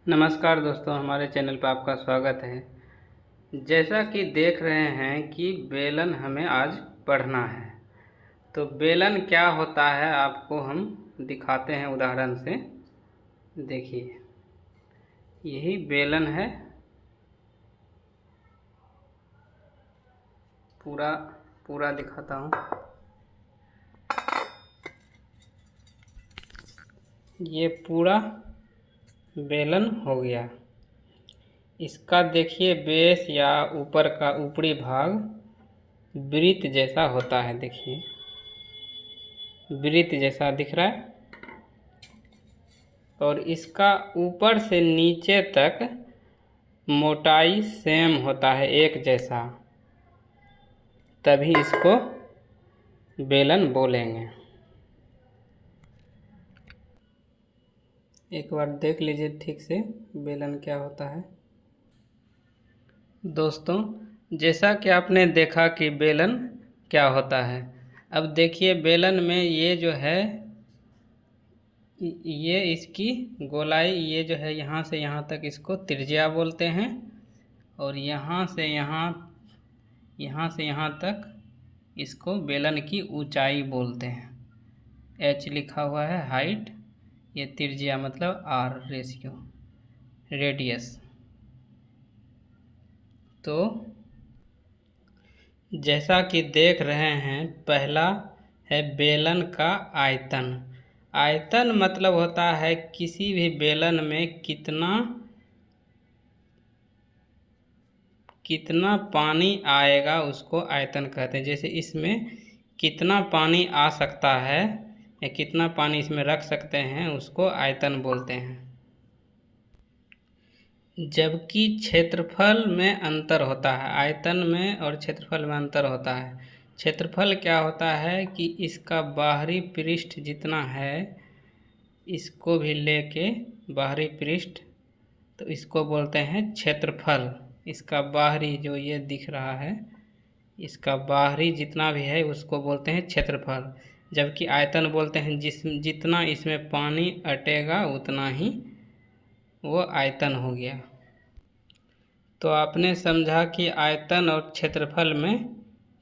नमस्कार दोस्तों, हमारे चैनल पर आपका स्वागत है। जैसा कि देख रहे हैं कि बेलन हमें आज पढ़ना है, तो बेलन क्या होता है आपको हम दिखाते हैं उदाहरण से। देखिए, यही बेलन है। पूरा पूरा दिखाता हूँ। ये पूरा बेलन हो गया। इसका देखिए बेस या ऊपर का ऊपरी भाग वृत्त जैसा होता है। देखिए, वृत्त जैसा दिख रहा है, और इसका ऊपर से नीचे तक मोटाई सेम होता है, एक जैसा, तभी इसको बेलन बोलेंगे। एक बार देख लीजिए ठीक से बेलन क्या होता है। दोस्तों, जैसा कि आपने देखा कि बेलन क्या होता है, अब देखिए बेलन में ये जो है, ये इसकी गोलाई, ये जो है यहाँ से यहाँ तक इसको त्रिज्या बोलते हैं, और यहाँ से यहाँ तक इसको बेलन की ऊंचाई बोलते हैं। एच लिखा हुआ है हाइट, ये त्रिज्या मतलब आर रेशियो रेडियस। तो जैसा कि देख रहे हैं, पहला है बेलन का आयतन। आयतन मतलब होता है किसी भी बेलन में कितना पानी आएगा, उसको आयतन कहते हैं। जैसे इसमें कितना पानी आ सकता है या कितना पानी इसमें रख सकते हैं, उसको आयतन बोलते हैं। जबकि क्षेत्रफल में अंतर होता है, आयतन में और क्षेत्रफल में अंतर होता है। क्षेत्रफल क्या होता है कि इसका बाहरी पृष्ठ जितना है, इसको भी लेके बाहरी पृष्ठ, तो इसको बोलते हैं क्षेत्रफल। इसका बाहरी जो ये दिख रहा है, इसका बाहरी जितना भी है उसको बोलते हैं क्षेत्रफल। जबकि आयतन बोलते हैं जितना इसमें पानी अटेगा उतना ही वो आयतन हो गया। तो आपने समझा कि आयतन और क्षेत्रफल में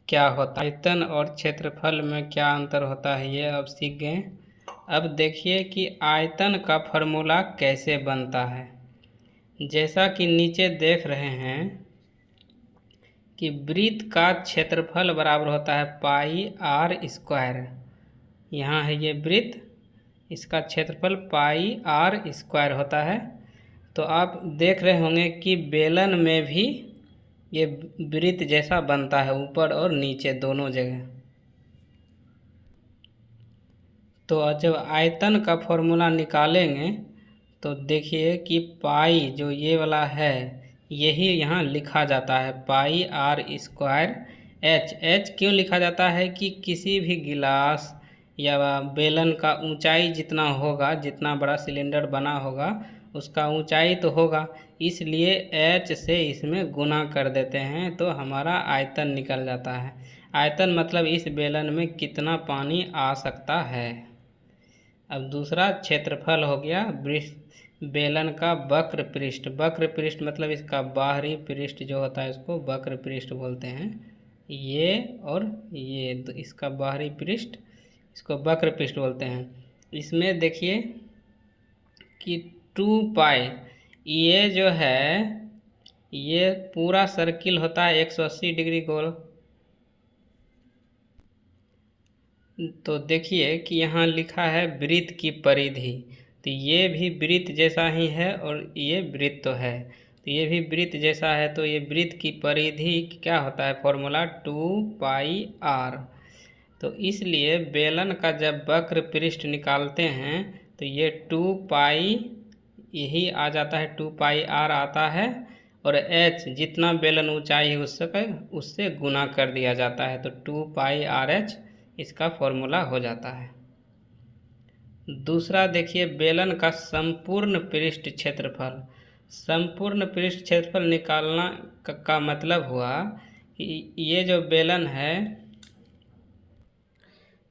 क्या होता है, आयतन और क्षेत्रफल में क्या अंतर होता है, ये अब सीख गए। अब देखिए कि आयतन का फॉर्मूला कैसे बनता है। जैसा कि नीचे देख रहे हैं कि वृत्त का क्षेत्रफल बराबर होता है पाई आर स्क्वायर। यहाँ है ये वृत्त, इसका क्षेत्रफल पाई आर स्क्वायर होता है। तो आप देख रहे होंगे कि बेलन में भी ये वृत्त जैसा बनता है, ऊपर और नीचे दोनों जगह। तो जब आयतन का फॉर्मूला निकालेंगे तो देखिए कि पाई जो ये वाला है, यही यहाँ लिखा जाता है पाई आर स्क्वायर एच। एच क्यों लिखा जाता है कि किसी भी गिलास या बेलन का ऊंचाई जितना होगा, जितना बड़ा सिलेंडर बना होगा, उसका ऊंचाई तो होगा, इसलिए एच से इसमें गुना कर देते हैं तो हमारा आयतन निकल जाता है। आयतन मतलब इस बेलन में कितना पानी आ सकता है। अब दूसरा क्षेत्रफल हो गया बेलन का वक्र पृष्ठ। वक्र पृष्ठ मतलब इसका बाहरी पृष्ठ जो होता है, इसको वक्र पृष्ठ बोलते हैं। ये और ये, तो इसका बाहरी पृष्ठ, इसको वक्र पृष्ठ बोलते हैं। इसमें देखिए कि 2 पाई, ये जो है ये पूरा सर्किल होता है 180 डिग्री गोल। तो देखिए कि यहाँ लिखा है वृत्त की परिधि, तो ये भी वृत्त जैसा ही है और ये वृत्त तो है, तो ये भी वृत्त जैसा है। तो ये वृत्त की परिधि क्या होता है, फॉर्मूला 2 पाई आर। तो इसलिए बेलन का जब वक्र पृष्ठ निकालते हैं तो ये 2 पाई यही आ जाता है, 2 पाई आर आता है, और एच जितना बेलन ऊंचाई है उससे गुना कर दिया जाता है, तो 2 पाई आर एच इसका फॉर्मूला हो जाता है। दूसरा देखिए बेलन का संपूर्ण पृष्ठ क्षेत्रफल। संपूर्ण पृष्ठ क्षेत्रफल निकालना का मतलब हुआ कि ये जो बेलन है,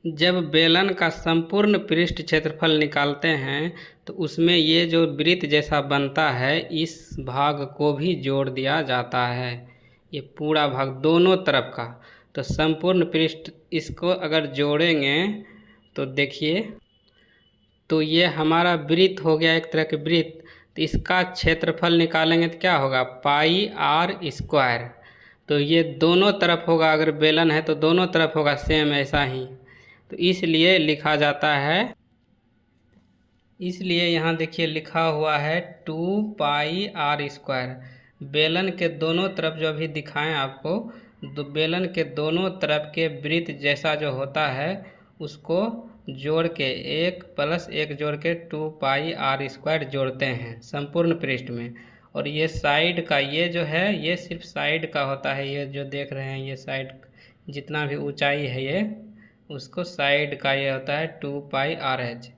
जब बेलन का संपूर्ण पृष्ठ क्षेत्रफल निकालते हैं तो उसमें ये जो वृत्त जैसा बनता है इस भाग को भी जोड़ दिया जाता है, ये पूरा भाग दोनों तरफ का। तो संपूर्ण पृष्ठ इसको अगर जोड़ेंगे तो देखिए, तो ये हमारा वृत्त हो गया, एक तरह के वृत्त। तो इसका क्षेत्रफल निकालेंगे तो क्या होगा, पाई आर स्क्वायर। तो ये दोनों तरफ होगा, अगर बेलन है तो दोनों तरफ होगा सेम ऐसा ही। तो इसलिए लिखा जाता है, इसलिए यहाँ देखिए लिखा हुआ है 2 पाई आर स्क्वायर। बेलन के दोनों तरफ जो अभी दिखाएं आपको, तो बेलन के दोनों तरफ के वृत्त जैसा जो होता है उसको जोड़ के 1 + 1 जोड़ के 2 पाई आर स्क्वायर जोड़ते हैं संपूर्ण पृष्ठ में। और ये साइड का, ये जो है ये सिर्फ साइड का होता है, ये जो देख रहे हैं ये साइड जितना भी ऊंचाई है ये उसको साइड का ये होता है 2 पाई आर एच।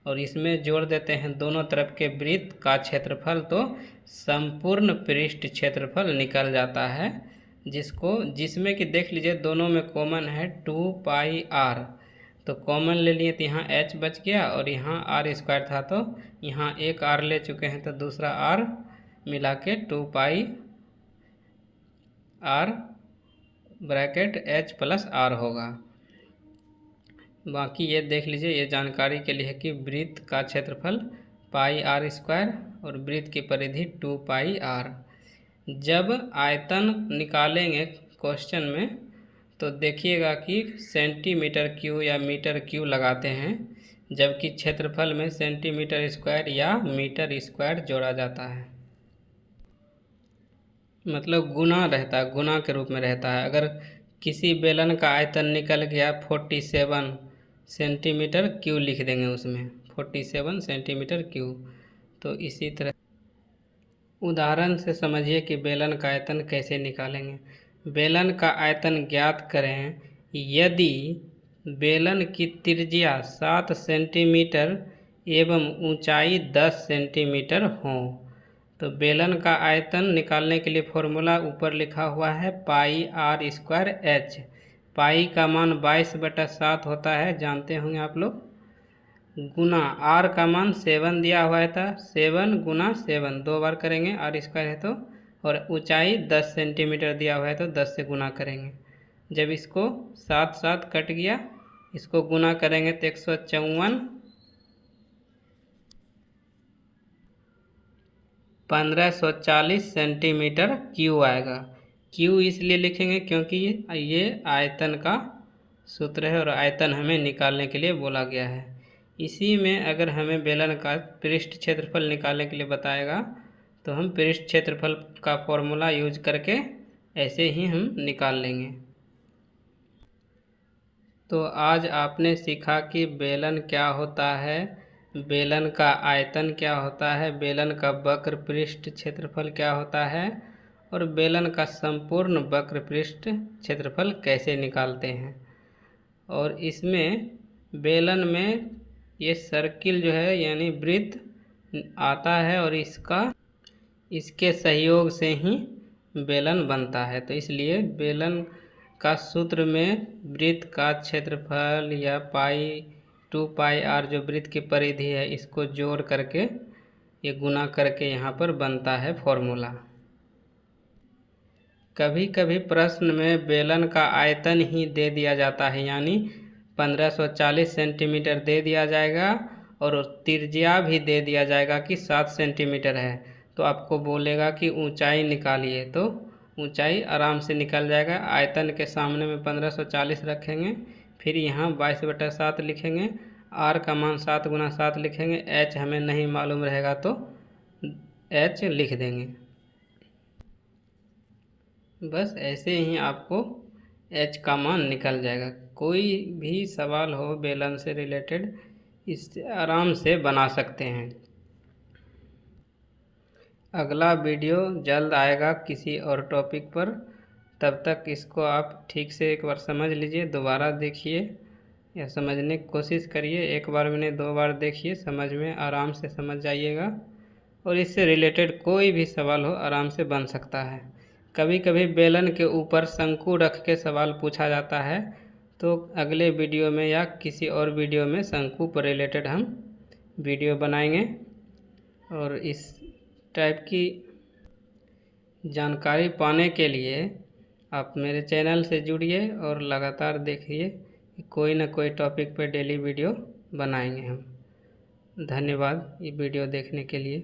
और इसमें जोड़ देते हैं दोनों तरफ के वृत्त का क्षेत्रफल, तो संपूर्ण पृष्ठ क्षेत्रफल निकल जाता है, जिसमें कि देख लीजिए दोनों में कॉमन है 2 पाई आर। तो कॉमन ले लिए तो यहाँ h बच गया और यहाँ आर स्क्वायर था, तो यहाँ एक आर ले चुके हैं तो दूसरा आर मिला के 2 पाई आर ब्रैकेट h + r होगा। बाकी ये देख लीजिए, ये जानकारी के लिए है कि वृत्त का क्षेत्रफल पाई r² और वृत्त की परिधि 2 पाई r। जब आयतन निकालेंगे क्वेश्चन में तो देखिएगा कि सेंटीमीटर क्यू या मीटर क्यू लगाते हैं, जबकि क्षेत्रफल में सेंटीमीटर स्क्वायर या मीटर स्क्वायर जोड़ा जाता है, मतलब गुना रहता है, गुना के रूप में रहता है। अगर किसी बेलन का आयतन निकल गया 47 सेंटीमीटर क्यू लिख देंगे उसमें 47 सेंटीमीटर क्यू। तो इसी तरह उदाहरण से समझिए कि बेलन का आयतन कैसे निकालेंगे। बेलन का आयतन ज्ञात करें यदि बेलन की त्रिज्या 7 सेंटीमीटर एवं ऊंचाई 10 सेंटीमीटर हो। तो बेलन का आयतन निकालने के लिए फॉर्मूला ऊपर लिखा हुआ है पाई r² h। पाई का मान 22/7 होता है, जानते होंगे आप लोग, गुना r का मान 7 दिया हुआ है था, 7 × 7 2 बार करेंगे, r² है तो, और ऊंचाई 10 सेंटीमीटर दिया हुआ है तो 10 से गुना करेंगे। जब इसको 7 कट गया, इसको गुना करेंगे तो 154 1540 सेंटीमीटर क्यू आएगा। क्यू इसलिए लिखेंगे क्योंकि ये आयतन का सूत्र है और आयतन हमें निकालने के लिए बोला गया है। इसी में अगर हमें बेलन का पृष्ठ क्षेत्रफल निकालने के लिए बताएगा तो हम पृष्ठ क्षेत्रफल का फॉर्मूला यूज करके ऐसे ही हम निकाल लेंगे। तो आज आपने सीखा कि बेलन क्या होता है, बेलन का आयतन क्या होता है, बेलन का वक्र पृष्ठ क्षेत्रफल क्या होता है, और बेलन का संपूर्ण वक्र पृष्ठ क्षेत्रफल कैसे निकालते हैं। और इसमें बेलन में ये सर्किल जो है यानी वृत्त आता है और इसके सहयोग से ही बेलन बनता है। तो इसलिए बेलन का सूत्र में वृत्त का क्षेत्रफल या 2 पाई r जो वृत्त की परिधि है इसको जोड़ करके ये गुना करके यहाँ पर बनता है फॉर्मूला। कभी कभी प्रश्न में बेलन का आयतन ही दे दिया जाता है, यानी 1540 सेंटीमीटर दे दिया जाएगा और त्रिज्या भी दे दिया जाएगा कि 7 सेंटीमीटर है। तो आपको बोलेगा कि ऊंचाई निकालिए, तो ऊंचाई आराम से निकल जाएगा। आयतन के सामने में 1540 रखेंगे, फिर यहाँ 22/7 लिखेंगे, r का मान 7 × 7 लिखेंगे, h हमें नहीं मालूम रहेगा तो h लिख देंगे। बस ऐसे ही आपको h का मान निकल जाएगा। कोई भी सवाल हो बेलन से रिलेटेड इससे आराम से बना सकते हैं। अगला वीडियो जल्द आएगा किसी और टॉपिक पर, तब तक इसको आप ठीक से एक बार समझ लीजिए, दोबारा देखिए या समझने की कोशिश करिए। एक बार में नहीं 2 बार देखिए, समझ में आराम से समझ जाइएगा और इससे रिलेटेड कोई भी सवाल हो आराम से बन सकता है। कभी कभी बेलन के ऊपर शंकु रख के सवाल पूछा जाता है, तो अगले वीडियो में या किसी और वीडियो में शंकु पर रिलेटेड हम वीडियो बनाएंगे। और इस टाइप की जानकारी पाने के लिए आप मेरे चैनल से जुड़िए और लगातार देखिए, कोई ना कोई टॉपिक पर डेली वीडियो बनाएंगे हम। धन्यवाद ये वीडियो देखने के लिए।